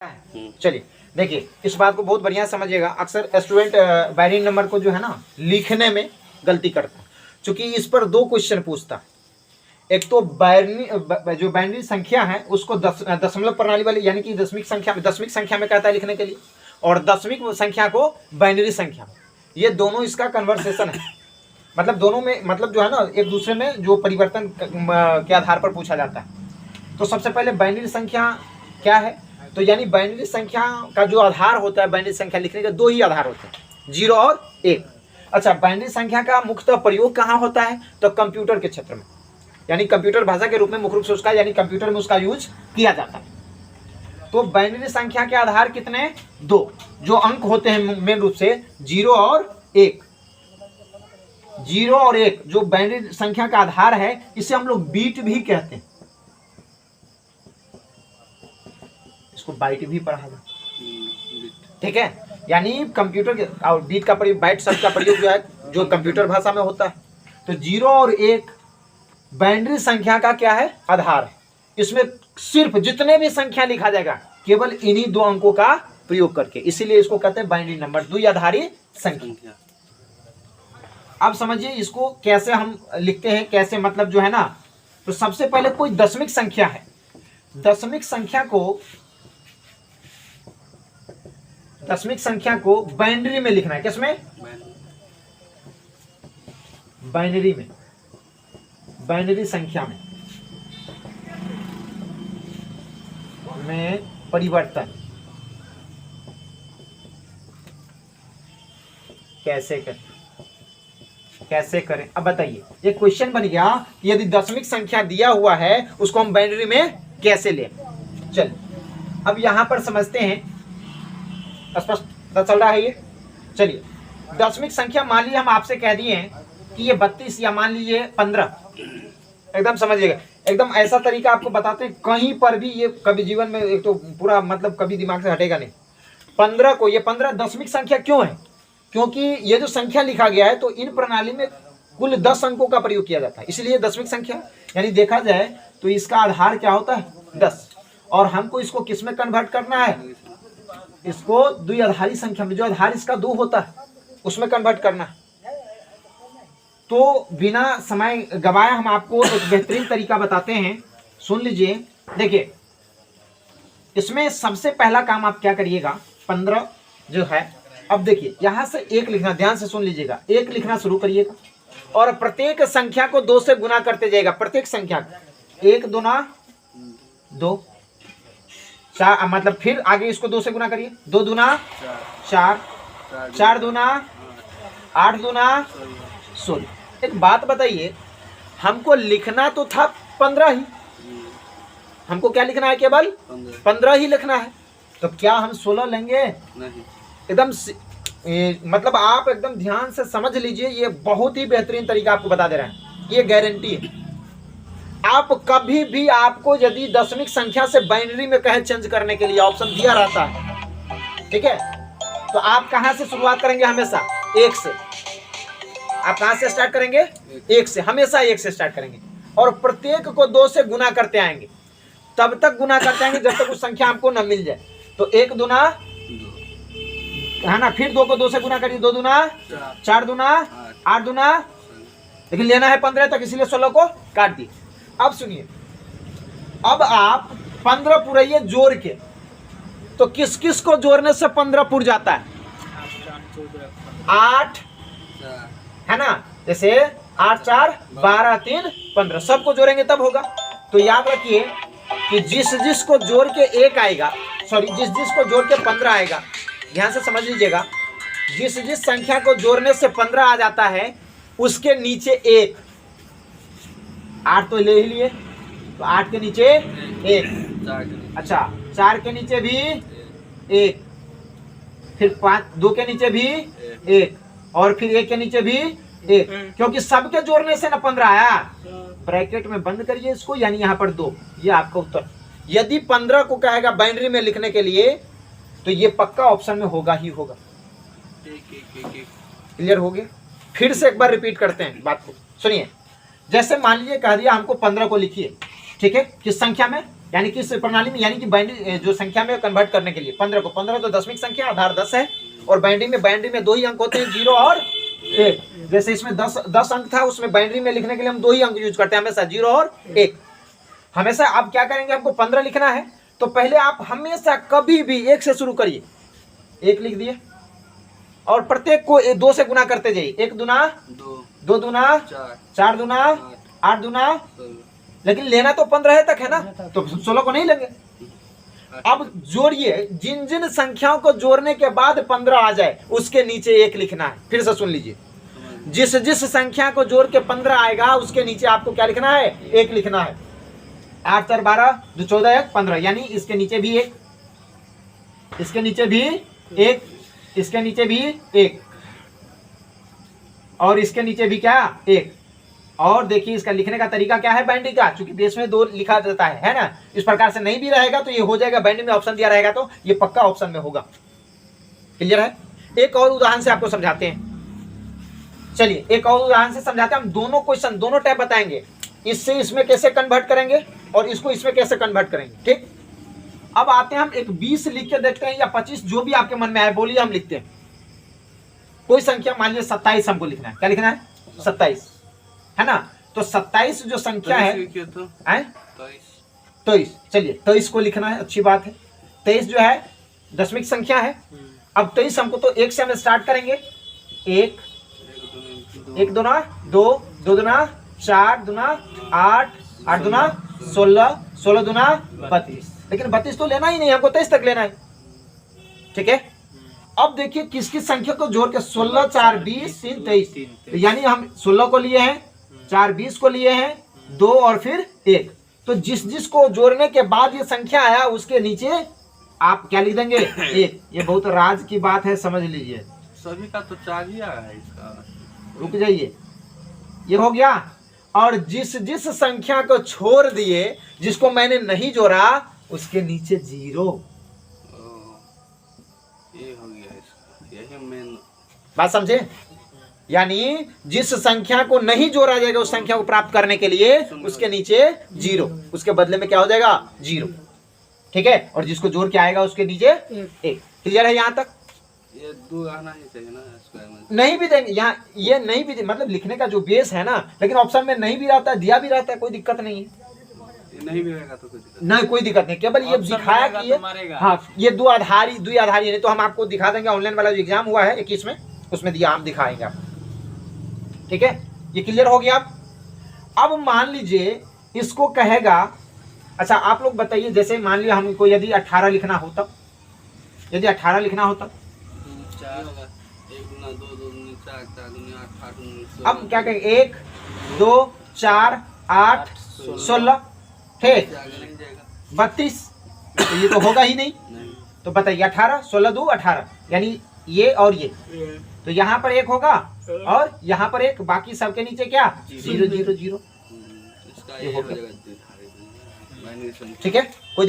चलिए देखिए, इस बात को बहुत बढ़िया समझिएगा। अक्सर स्टूडेंट बाइनरी नंबर को जो है ना लिखने में गलती करता है, क्योंकि इस पर दो क्वेश्चन पूछता है। एक तो जो बाइनरी संख्या है उसको दशमलव प्रणाली वाली यानी कि दशमिक संख्या में कहता है लिखने के लिए, और दशमिक संख्या को बाइनरी संख्या। ये दोनों इसका कन्वर्सेशन है, मतलब दोनों में मतलब जो है ना एक दूसरे में जो परिवर्तन के आधार पर पूछा जाता है। तो सबसे पहले बाइनरी संख्या क्या है, तो यानी बाइनरी संख्या का जो आधार होता है, बाइनरी संख्या लिखने के दो ही आधार होते हैं, 0 और 1। अच्छा, बाइनरी संख्या का मुख्यतः प्रयोग कहाँ होता है, तो कंप्यूटर के क्षेत्र में, यानी कंप्यूटर भाषा के रूप में मुख्य रूप से उसका यानी कंप्यूटर में उसका यूज किया जाता है। तो बाइनरी संख्या के आधार कितने, 2, जो अंक होते हैं मेन रूप से 0 और 1। 0 और 1 जो बाइनरी संख्या का आधार है, इसे हम लोग बीट भी कहते हैं, इसको बाइट भी पढ़ा जाता है, ठीक है। यानी कंप्यूटर के और बीट का प्रयोग, बाइट शब्द का प्रयोग जो है जो कंप्यूटर भाषा में होता है। तो 0 और 1 बाइनरी संख्या का क्या है, आधार है। इसमें सिर्फ जितने भी संख्या लिखा जाएगा केवल इन्हीं दो अंकों का प्रयोग करके, इसीलिए इसको कहते हैं बाइनरी नंबर, द्विआधारी संख्या। अब समझिए इसको कैसे हम लिखते हैं, कैसे मतलब जो है ना, तो सबसे पहले कोई दशमिक संख्या है, दशमिक संख्या को बाइनरी में लिखना है। किसमें, बाइनरी में, बाइनरी संख्या में परिवर्तन कैसे करें अब बताइए। ये क्वेश्चन बन गया कि यदि दशमिक संख्या दिया हुआ है उसको हम बाइनरी में कैसे लें। चल अब यहां पर समझते हैं, स्पष्ट चल रहा है ये। चलिए, दशमिक संख्या मान लीजिए हम आपसे कह दिए हैं कि ये 32 या मान लीजिए 15, एकदम समझिएगा, एकदम ऐसा तरीका आपको बताते हैं कहीं पर भी ये कभी जीवन में एक तो पूरा मतलब कभी दिमाग से हटेगा नहीं। 15 को, ये 15 दशमिक संख्या क्यों है, क्योंकि ये जो संख्या लिखा गया है तो इन प्रणाली में कुल 10 अंकों का प्रयोग किया जाता है, इसलिए दशमिक संख्या। यानी देखा जाए तो इसका आधार क्या होता है, 10, और हमको इसको किस में कन्वर्ट करना है, इसको द्विआधारी संख्या में, जो आधार इसका 2 होता है उसमें कन्वर्ट करना है। तो बिना समय गवाए हम आपको एक बेहतरीन तरीका बताते हैं, सुन लीजिए। देखिए, इसमें सबसे पहला काम आप क्या करिएगा, 15 जो है, अब देखिए यहां से 1 लिखना, ध्यान से सुन लीजिएगा, 1 लिखना शुरू करिएगा और प्रत्येक संख्या को 2 से गुना करते जाएगा। प्रत्येक संख्या 1 दूना 2, 4, मतलब फिर आगे इसको 2 से गुना करिए, 2 दूना 4, 4 दूना 8, दूना 16। एक बात बताइए, हमको लिखना तो था 15 ही, हमको क्या लिखना है, केवल 15 ही लिखना है, तो क्या हम 16 लेंगे? नहीं। एकदम मतलब आप एकदम ध्यान से समझ लीजिए, ये बहुत ही बेहतरीन तरीका आपको बता दे रहे हैं, ये गारंटी है। आप कभी भी, आपको यदि दशमिक संख्या से बाइनरी में कहे चेंज करने के लिए ऑप्शन दिया रहता है, ठीक है, तो आप कहां से शुरुआत करेंगे, हमेशा 1 से। आप कहां से स्टार्ट करेंगे, 1 से, हमेशा 1 से स्टार्ट करेंगे, और प्रत्येक को 2 से गुना करते आएंगे, तब तक गुना करते आएंगे जब तक उस संख्या आपको न मिल जाए। तो 1 दूना है ना, फिर 2 को 2 से गुना करिए, 2 दूना 4, दूना 8, दूना, लेकिन लेना है 15 तक, इसीलिए 16 को काट दिए। अब सुनिए, अब आप 15 पुराइए जोड़ के, तो किस किस को जोड़ने से 15 पुर जाता है, 8 है ना, जैसे 8 4 12 3 15, सबको जोड़ेंगे तब होगा। तो याद रखिए कि जिस को जोड़ के 1 आएगा, सॉरी जिस को जोड़ के 15 आएगा, ध्यान से समझ लीजिएगा, जिस संख्या को जोड़ने से 15 आ जाता है उसके नीचे 1, 8 तो ले ही लिए, तो 8 के नीचे 1, अच्छा 4 के नीचे भी 1, फिर 2 के नीचे भी 1, और फिर 1 के नीचे भी 1, क्योंकि सबके जोड़ने से ना 15 आया। ब्रैकेट में बंद करिए इसको, यानी यहाँ पर 2, ये आपका उत्तर। यदि 15 को कहेगा बाइनरी में लिखने के लिए तो ये पक्का ऑप्शन में होगा ही होगा। क्लियर हो गया? फिर से एक बार रिपीट करते हैं बात को, सुनिए। जैसे मान लीजिए कह दिया हमको 15 को लिखिए, ठीक है, किस संख्या में, यानी कि इस प्रणाली में, यानी कि बाइनरी जो संख्या में कन्वर्ट करने के लिए 15 को, 15 तो दशमिक संख्या, आधार 10 है, और बाइनरी में 2 ही अंक होते हैं, 0 और 1। जैसे इसमें 10 अंक था, उसमें बाइनरी में लिखने के लिए हम 2 ही अंक यूज करते हैं हमेशा, 0 और 1 हमेशा। आप क्या करेंगे, आपको 15 लिखना है तो पहले आप हमेशा कभी भी 1 से शुरू करिए, 1 लिख दिए, और प्रत्येक को 2 से गुना करते जाइए, 1 दूना 2 दूना 4 दूना 8 दूना, लेकिन लेना तो 15 तक है ना, तो 16 को नहीं लेंगे। अब जोड़िए, जिन जिन संख्याओं को जोड़ने के बाद 15 आ जाए उसके नीचे 1 लिखना है। फिर से सुन लीजिए, जिस जिस संख्या को जोड़ के 15 आएगा उसके नीचे आपको क्या लिखना है, 1 लिखना है। 8 4 12 2 14 1 15, यानी इसके नीचे भी 1, इसके नीचे भी 1, इसके नीचे भी 1, और इसके नीचे भी क्या, 1। और देखिए इसका लिखने का तरीका क्या है बाइनरी का, चूंकि बेस में 2 लिखा जाता है ना, इस प्रकार से नहीं भी रहेगा तो ये हो जाएगा, बाइनरी में ऑप्शन दिया रहेगा तो ये पक्का ऑप्शन में होगा। क्लियर है? एक और उदाहरण से आपको समझाते हैं, चलिए एक और उदाहरण से समझाते हैं। हम दोनों क्वेश्चन, दोनों टाइप बताएंगे, इससे इसमें कैसे कन्वर्ट करेंगे और इसको इसमें कैसे कन्वर्ट करेंगे। ठीक, अब आते हैं हम एक 20 लिख के देखते हैं, या 25, जो भी आपके मन में आए बोलिए, हम लिखते हैं। कोई संख्या मान लीजिए 27 हमको लिखना है, क्या लिखना है, 27 है ना। तो 27 जो संख्या है 23, चलिए 23 को लिखना है, अच्छी बात है। 23 जो है दशमिक संख्या है। अब 23 हमको तो 1 से हम स्टार्ट करेंगे, 1 दूना 2, 2 दूना 4 दूना 8, 8 दूना 16, 16 दूना 32, लेकिन 32 तो लेना ही नहीं, हमको 23 तक लेना है। ठीक है, अब देखिए किस किस संख्या को जोड़ के, 16 4 20 3 23, यानी हम 16 को लिए हैं, 4 20 को लिए हैं, 2 और फिर 1। तो जिस जिस को जोड़ने के बाद ये संख्या आया उसके नीचे आप क्या लिख देंगे, 1। ये बहुत राज की बात है, समझ लीजिए। सभी का तो 4 ही आया है इसका। रुक जाइए, ये हो गया। और जिस जिस संख्या को छोड़ दिए, जिसको मैंने नहीं जोड़ा, उसके नीचे 0। ये हो गया इसका, यही मेन बात समझे। यानी जिस संख्या को नहीं जोड़ा जाएगा उस संख्या को प्राप्त करने के लिए उसके नीचे 0, उसके बदले में क्या हो जाएगा, 0। ठीक है, और जिसको जोड़ के आएगा उसके नीचे 1। क्लियर है यहाँ तक? ये 2 आना ही चाहिए ना स्क्वायर में। नहीं भी देंगे यहाँ, ये नहीं भी मतलब लिखने का जो बेस है ना, लेकिन ऑप्शन में नहीं भी रहता है, दिया भी रहता है, कोई दिक्कत नहीं है। ये नहीं भी रहेगा तो कोई दिक्कत नहीं, कोई दिक्कत नहीं, केवल ये दिखाया कि ये हाँ, ये 2 आधारी नहीं तो हम आपको दिखा देंगे। ऑनलाइन वाला जो एग्जाम हुआ है 21 में, उसमें दिया, हम दिखाएंगे आपको। ठीक है, ये क्लियर हो गया। अब मान लीजिए इसको कहेगा, अच्छा आप लोग बताइए, जैसे मान लिया हमको यदि 18 लिखना होता, यदि 18 लिखना होता, 4 1 दूना 2 2 दूनी 4 4 दूनी 8 8 दूनी 16। अब क्या कहेंगे, 1 2 4 8 16, ठीक, 32, तो ये तो होगा ही नहीं। तो बताइए 18, 16 2 18, यानी ये और ये, तो यहाँ पर 1 होगा और यहाँ पर 1, बाकी सबके नीचे क्या, 0 0 0। इसका ये हो जाएगा। ठीक है, कोई